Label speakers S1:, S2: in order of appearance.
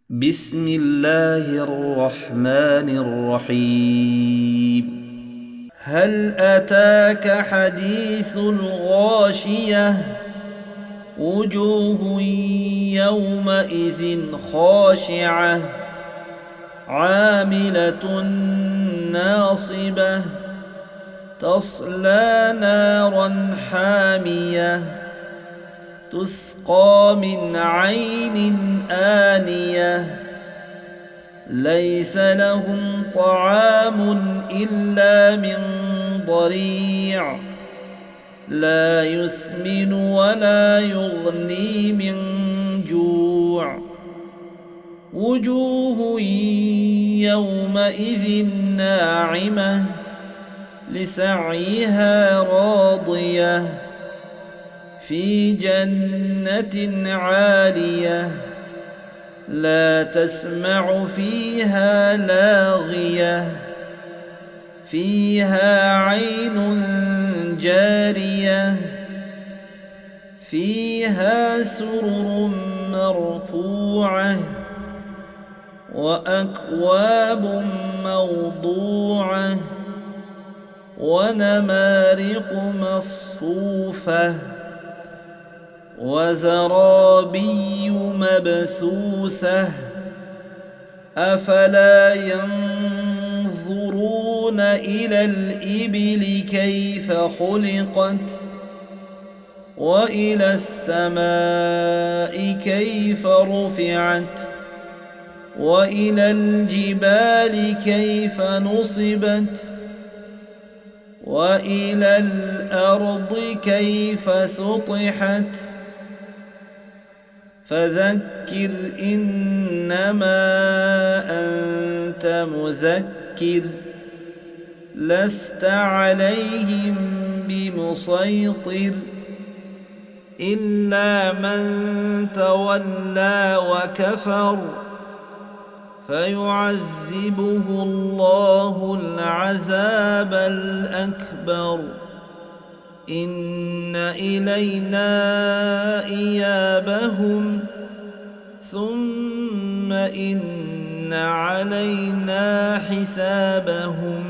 S1: بسم الله الرحمن الرحيم. هل أتاك حديث الغاشية؟ وجوه يومئذ خاشعة عاملة ناصبة تصلى نارا حامية تسقى من عين آنية ليس لهم طعام إلا من ضريع لا يسمن ولا يغني من جوع وجوه يومئذ ناعمة لسعيها راضية في جنة عالية لا تسمع فيها لاغية فيها عين جارية فيها سرر مرفوعة وأكواب موضوعة ونمارق مصفوفة وزرابي مبثوثة أفلا ينظرون إلى الإبل كيف خلقت وإلى السماء كيف رفعت وإلى الجبال كيف نصبت وإلى الأرض كيف سطحت فذكر إنما أنت مذكر لست عليهم بمسيطر إلا من تولى وكفر فيعذبه الله العذاب الأكبر إن إلينا إيابهم ثم إن علينا حسابهم